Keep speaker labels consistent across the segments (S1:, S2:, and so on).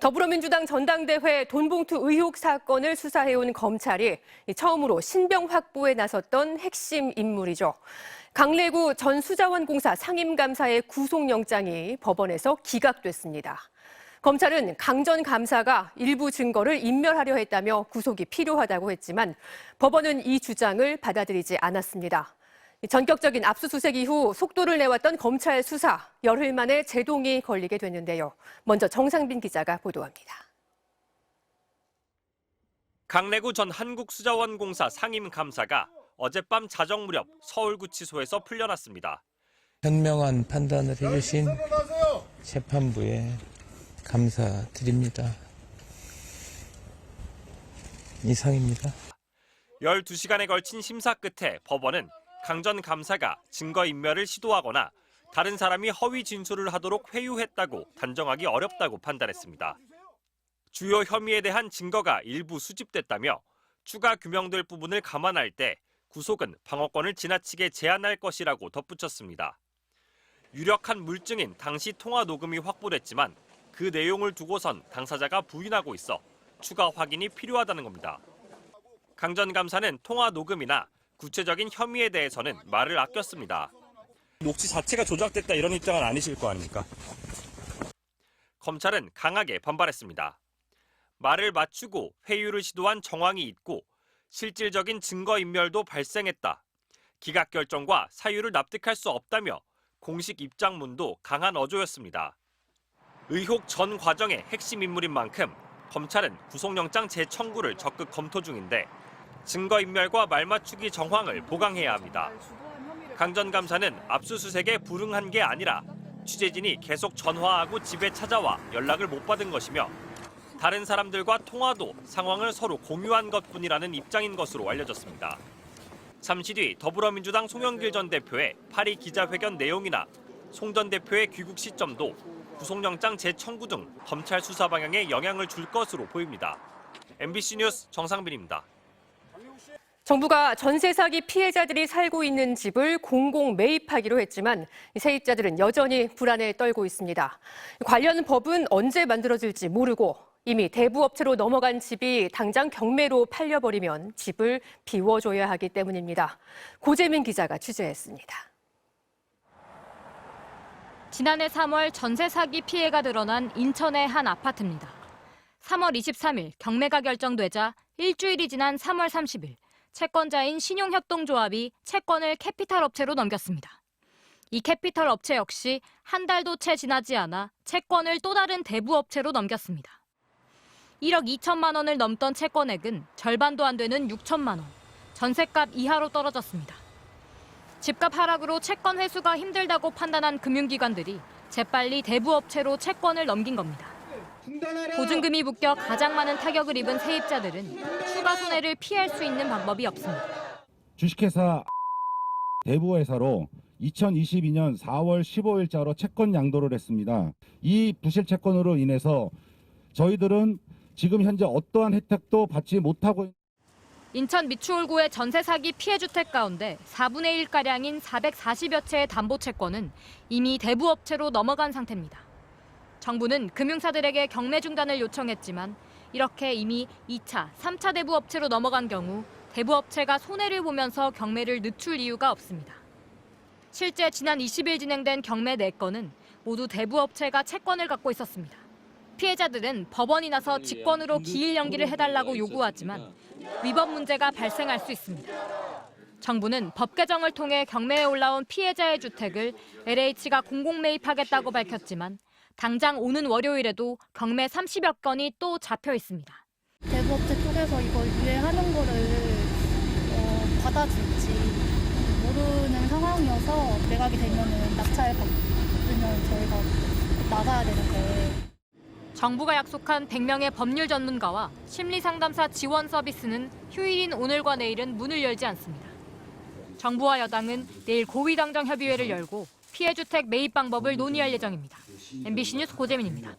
S1: 더불어민주당 전당대회 돈봉투 의혹 사건을 수사해온 검찰이 처음으로 신병 확보에 나섰던 핵심 인물이죠. 강래구 전 수자원공사 상임감사의 구속영장이 법원에서 기각됐습니다. 검찰은 강 전 감사가 일부 증거를 인멸하려 했다며 구속이 필요하다고 했지만 법원은 이 주장을 받아들이지 않았습니다. 전격적인 압수수색 이후 속도를 내왔던 검찰 수사, 열흘 만에 제동이 걸리게 됐는데요. 먼저 정상빈 기자가 보도합니다.
S2: 강래구 전 한국수자원공사 상임감사가 어젯밤 자정 무렵 서울구치소에서 풀려났습니다.
S3: 현명한 판단을 해주신 재판부에 감사드립니다. 이상입니다.
S2: 12시간에 걸친 심사 끝에 법원은 강 전 감사가 증거인멸을 시도하거나 다른 사람이 허위 진술을 하도록 회유했다고 단정하기 어렵다고 판단했습니다. 주요 혐의에 대한 증거가 일부 수집됐다며 추가 규명될 부분을 감안할 때 구속은 방어권을 지나치게 제한할 것이라고 덧붙였습니다. 유력한 물증인 당시 통화 녹음이 확보됐지만 그 내용을 두고선 당사자가 부인하고 있어 추가 확인이 필요하다는 겁니다. 강 전 감사는 통화 녹음이나 구체적인 혐의에 대해서는 말을 아꼈습니다.
S4: 녹취 자체가 조작됐다 이런 입장은 아니실 거 아닙니까?
S2: 검찰은 강하게 반발했습니다. 말을 맞추고 회유를 시도한 정황이 있고 실질적인 증거인멸도 발생했다. 기각 결정과 사유를 납득할 수 없다며 공식 입장문도 강한 어조였습니다. 의혹 전 과정의 핵심 인물인 만큼 검찰은 구속영장 재청구를 적극 검토 중인데 증거인멸과 말맞추기 정황을 보강해야 합니다. 강 전 감사는 압수수색에 불응한 게 아니라 취재진이 계속 전화하고 집에 찾아와 연락을 못 받은 것이며 다른 사람들과 통화도 상황을 서로 공유한 것뿐이라는 입장인 것으로 알려졌습니다. 잠시 뒤 더불어민주당 송영길 전 대표의 파리 기자회견 내용이나 송 전 대표의 귀국 시점도 구속영장 재청구 등 검찰 수사 방향에 영향을 줄 것으로 보입니다. MBC 뉴스 정상빈입니다.
S1: 정부가 전세 사기 피해자들이 살고 있는 집을 공공 매입하기로 했지만 세입자들은 여전히 불안에 떨고 있습니다. 관련 법은 언제 만들어질지 모르고 이미 대부업체로 넘어간 집이 당장 경매로 팔려버리면 집을 비워줘야 하기 때문입니다. 고재민 기자가 취재했습니다.
S5: 지난해 3월 전세 사기 피해가 드러난 인천의 한 아파트입니다. 3월 23일 경매가 결정되자 일주일이 지난 3월 30일 채권자인 신용협동조합이 채권을 캐피탈 업체로 넘겼습니다. 이 캐피탈 업체 역시 한 달도 채 지나지 않아 채권을 또 다른 대부업체로 넘겼습니다. 1억 2천만 원을 넘던 채권액은 절반도 안 되는 6천만 원, 전셋값 이하로 떨어졌습니다. 집값 하락으로 채권 회수가 힘들다고 판단한 금융기관들이 재빨리 대부업체로 채권을 넘긴 겁니다. 보증금이 묶여 가장 많은 타격을 입은 세입자들은 추가 손해를 피할 수 있는 방법이 없습니다.
S6: 주식회사 대부회사로 2022년 4월 15일자로 채권 양도를 했습니다. 이 부실 채권으로 인해서 저희들은 지금 현재 어떠한 혜택도 받지 못하고
S5: 인천 미추홀구의 전세 사기 피해 주택 가운데 4분의 1가량인 440여 채의 담보 채권은 이미 대부업체로 넘어간 상태입니다. 정부는 금융사들에게 경매 중단을 요청했지만 이렇게 이미 2차, 3차 대부업체로 넘어간 경우 대부업체가 손해를 보면서 경매를 늦출 이유가 없습니다. 실제 지난 20일 진행된 경매 4건은 모두 대부업체가 채권을 갖고 있었습니다. 피해자들은 법원이 나서 직권으로 기일 연기를 해달라고 요구하지만 위법 문제가 발생할 수 있습니다. 정부는 법 개정을 통해 경매에 올라온 피해자의 주택을 LH가 공공 매입하겠다고 밝혔지만 당장 오는 월요일에도 경매 30여 건이 또 잡혀 있습니다.
S7: 대부업체 쪽에서 이걸 유예하는 거를 받아줄지 모르는 상황이어서 매각이 되면은 낙찰 받으면 저희가 나가야 되는데.
S5: 정부가 약속한 100명의 법률 전문가와 심리상담사 지원 서비스는 휴일인 오늘과 내일은 문을 열지 않습니다. 정부와 여당은 내일 고위당정협의회를 열고 피해주택 매입 방법을 논의할 예정입니다. MBC 뉴스 고재민입니다.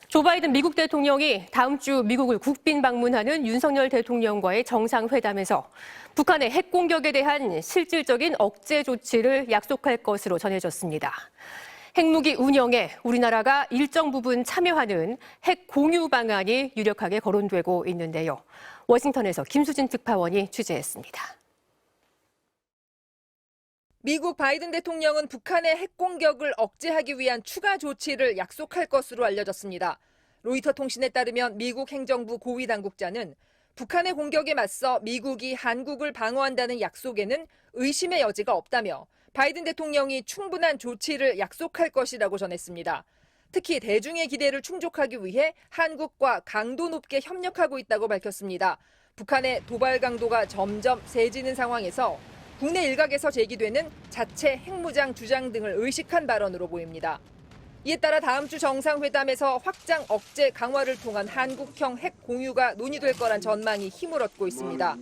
S1: 조 바이든 미국 대통령이 다음 주 미국을 국빈 방문하는 윤석열 대통령과의 정상회담에서 북한의 핵 공격에 대한 실질적인 억제 조치를 약속할 것으로 전해졌습니다. 핵무기 운영에 우리나라가 일정 부분 참여하는 핵 공유 방안이 유력하게 거론되고 있는데요. 워싱턴에서 김수진 특파원이 취재했습니다.
S8: 미국 바이든 대통령은 북한의 핵 공격을 억제하기 위한 추가 조치를 약속할 것으로 알려졌습니다. 로이터 통신에 따르면 미국 행정부 고위 당국자는 북한의 공격에 맞서 미국이 한국을 방어한다는 약속에는 의심의 여지가 없다며 바이든 대통령이 충분한 조치를 약속할 것이라고 전했습니다. 특히 대중의 기대를 충족하기 위해 한국과 강도 높게 협력하고 있다고 밝혔습니다. 북한의 도발 강도가 점점 세지는 상황에서 국내 일각에서 제기되는 자체 핵무장 주장 등을 의식한 발언으로 보입니다. 이에 따라 다음 주 정상회담에서 확장 억제 강화를 통한 한국형 핵 공유가 논의될 거란 전망이 힘을 얻고 있습니다.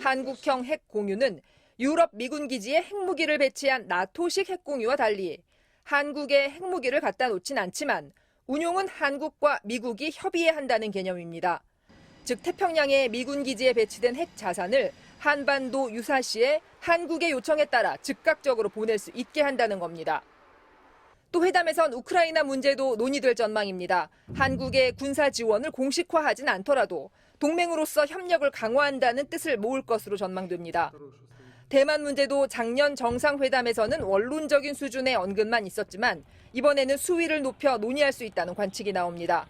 S8: 한국형 핵 공유는 유럽 미군 기지에 핵무기를 배치한 나토식 핵 공유와 달리 한국에 핵무기를 갖다 놓진 않지만 운용은 한국과 미국이 협의해야 한다는 개념입니다. 즉 태평양의 미군 기지에 배치된 핵 자산을 한반도 유사시에 한국의 요청에 따라 즉각적으로 보낼 수 있게 한다는 겁니다. 또 회담에선 우크라이나 문제도 논의될 전망입니다. 한국의 군사 지원을 공식화하진 않더라도 동맹으로서 협력을 강화한다는 뜻을 모을 것으로 전망됩니다. 대만 문제도 작년 정상회담에서는 원론적인 수준의 언급만 있었지만 이번에는 수위를 높여 논의할 수 있다는 관측이 나옵니다.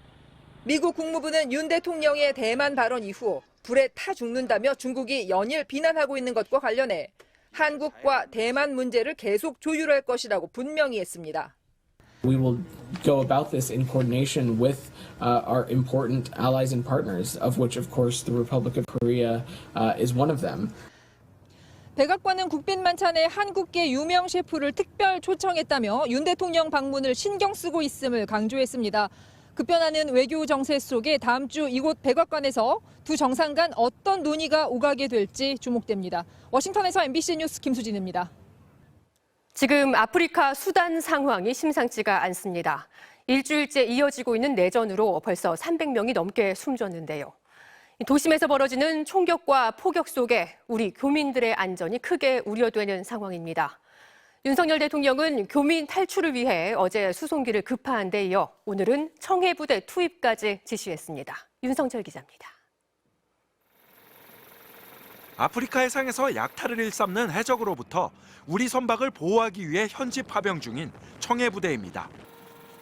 S8: 미국 국무부는 윤 대통령의 대만 발언 이후 불에 타 죽는다며 중국이 연일 비난하고 있는 것과 관련해 한국과 대만 문제를 계속 조율할 것이라고 분명히 했습니다.
S9: We will go about this in coordination with our important allies and partners, of which, of course, the Republic of Korea is one of them.
S8: 백악관은 국빈만찬에 한국계 유명 셰프를 특별 초청했다며 윤 대통령 방문을 신경 쓰고 있음을 강조했습니다. 급변하는 외교 정세 속에 다음 주 이곳 백악관에서 두 정상 간 어떤 논의가 오가게 될지 주목됩니다. 워싱턴에서 MBC 뉴스 김수진입니다.
S1: 지금 아프리카 수단 상황이 심상치가 않습니다. 일주일째 이어지고 있는 내전으로 벌써 300명이 넘게 숨졌는데요. 도심에서 벌어지는 총격과 폭격 속에 우리 교민들의 안전이 크게 우려되는 상황입니다. 윤석열 대통령은 교민 탈출을 위해 어제 수송기를 급파한 데 이어 오늘은 청해부대 투입까지 지시했습니다. 윤성철 기자입니다.
S10: 아프리카 해상에서 약탈을 일삼는 해적으로부터 우리 선박을 보호하기 위해 현지 파병 중인 청해부대입니다.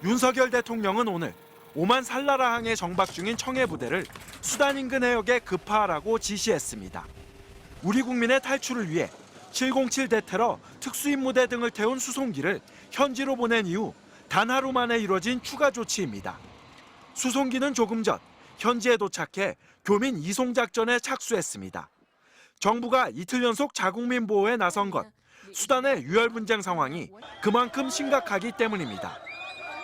S10: 윤석열 대통령은 오늘 오만 살라라항에 정박 중인 청해부대를 수단 인근 해역에 급파하라고 지시했습니다. 우리 국민의 탈출을 위해 707 대테러 특수임무대 등을 태운 수송기를 현지로 보낸 이후 단 하루 만에 이뤄진 추가 조치입니다. 수송기는 조금 전 현지에 도착해 교민 이송 작전에 착수했습니다. 정부가 이틀 연속 자국민 보호에 나선 것, 수단의 유혈 분쟁 상황이 그만큼 심각하기 때문입니다.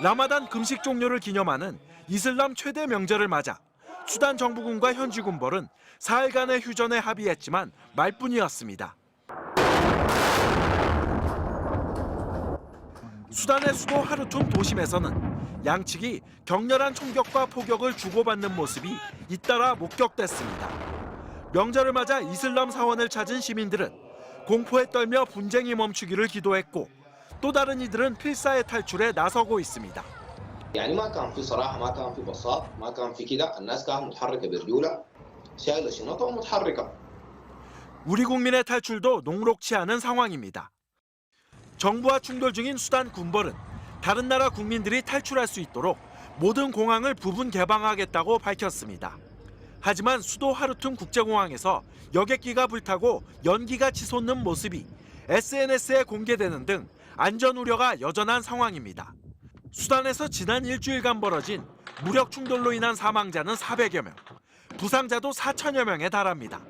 S10: 라마단 금식 종료를 기념하는 이슬람 최대 명절을 맞아 수단 정부군과 현지 군벌은 4일간의 휴전에 합의했지만 말뿐이었습니다. 수단의 수도 하르툼 도심에서는 양측이 격렬한 총격과 포격을 주고받는 모습이 잇따라 목격됐습니다. 명절을 맞아 이슬람 사원을 찾은 시민들은 공포에 떨며 분쟁이 멈추기를 기도했고 또 다른 이들은 필사의 탈출에 나서고 있습니다.
S11: يعني ما كان في صراحة ما كان في بساط ما كان في كده الناس كانت متحركة برجولة شايلة شنطة ومتحركة.
S10: 우리 국민의 탈출도 녹록치 않은 상황입니다. 정부와 충돌 중인 수단 군벌은 다른 나라 국민들이 탈출할 수 있도록 모든 공항을 부분 개방하겠다고 밝혔습니다. 하지만 수도 하르툼 국제공항에서 여객기가 불타고 연기가 치솟는 모습이 SNS에 공개되는 등 안전 우려가 여전한 상황입니다. 수단에서 지난 일주일간 벌어진 무력 충돌로 인한 사망자는 400여 명, 부상자도 4천여 명에 달합니다.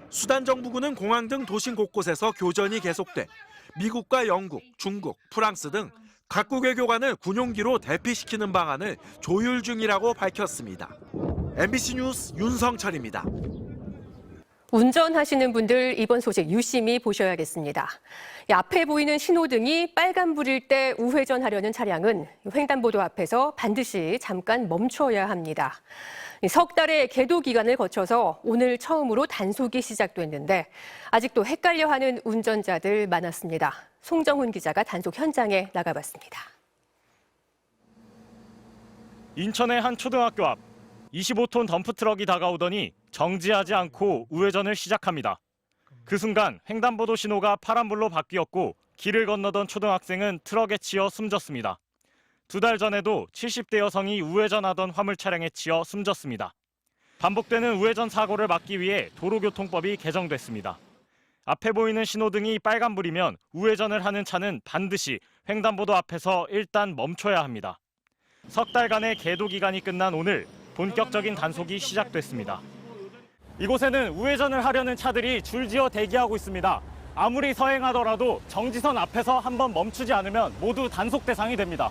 S10: 수단 정부군은 공항 등 도심 곳곳에서 교전이 계속돼 미국과 영국, 중국, 프랑스 등 각국 외교관을 군용기로 대피시키는 방안을 조율 중이라고 밝혔습니다. MBC 뉴스 윤성철입니다.
S1: 운전하시는 분들 이번 소식 유심히 보셔야겠습니다. 앞에 보이는 신호등이 빨간불일 때 우회전하려는 차량은 횡단보도 앞에서 반드시 잠깐 멈춰야 합니다. 석 달의 계도 기간을 거쳐서 오늘 처음으로 단속이 시작됐는데 아직도 헷갈려하는 운전자들 많았습니다. 송정훈 기자가 단속 현장에 나가봤습니다.
S2: 인천의 한 초등학교 앞 25톤 덤프트럭이 다가오더니 정지하지 않고 우회전을 시작합니다. 그 순간 횡단보도 신호가 파란불로 바뀌었고 길을 건너던 초등학생은 트럭에 치여 숨졌습니다. 2달 전에도 70대 여성이 우회전하던 화물 차량에 치여 숨졌습니다. 반복되는 우회전 사고를 막기 위해 도로교통법이 개정됐습니다. 앞에 보이는 신호등이 빨간불이면 우회전을 하는 차는 반드시 횡단보도 앞에서 일단 멈춰야 합니다. 석 달간의 계도 기간이 끝난 오늘 본격적인 단속이 시작됐습니다. 이곳에는 우회전을 하려는 차들이 줄지어 대기하고 있습니다. 아무리 서행하더라도 정지선 앞에서 한번 멈추지 않으면 모두 단속 대상이 됩니다.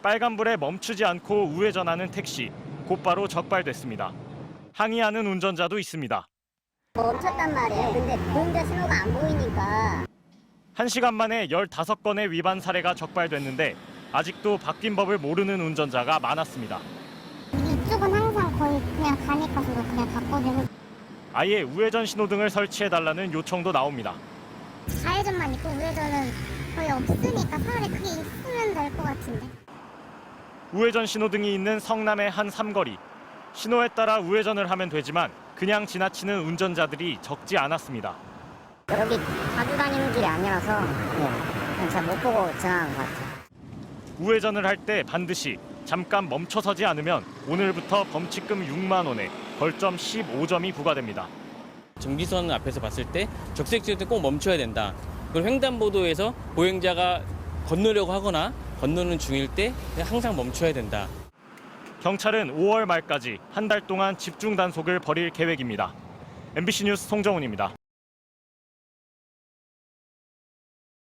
S2: 빨간불에 멈추지 않고 우회전하는 택시, 곧바로 적발됐습니다. 항의하는 운전자도 있습니다.
S12: 멈췄단 말이에요. 근데 보행자 신호가 안 보이니까.
S2: 1시간 만에 15건의 위반 사례가 적발됐는데 아직도 바뀐 법을 모르는 운전자가 많았습니다.
S12: 이쪽은 항상 거의 그냥 가니까 저도 그냥 바꿔주고.
S2: 아예 우회전 신호등을 설치해달라는 요청도 나옵니다.
S12: 좌회전만 있고 우회전은 거의 없으니까 차라리 그게 있으면 될 것 같은데.
S2: 우회전 신호등이 있는 성남의 한 삼거리. 신호에 따라 우회전을 하면 되지만 그냥 지나치는 운전자들이 적지 않았습니다.
S12: 여기 자주 다니는 길이 아니라서 그냥 잘 못 보고 지나간 것 같아요.
S2: 우회전을 할 때 반드시 잠깐 멈춰서지 않으면 오늘부터 범칙금 6만 원에 벌점 15점이 부과됩니다.
S13: 정지선 앞에서 봤을 때 적색지을 때 꼭 멈춰야 된다. 그리고 횡단보도에서 보행자가 건너려고 하거나 건너는 중일 때 항상 멈춰야 된다.
S2: 경찰은 5월 말까지 한 달 동안 집중 단속을 벌일 계획입니다. MBC 뉴스 송정훈입니다.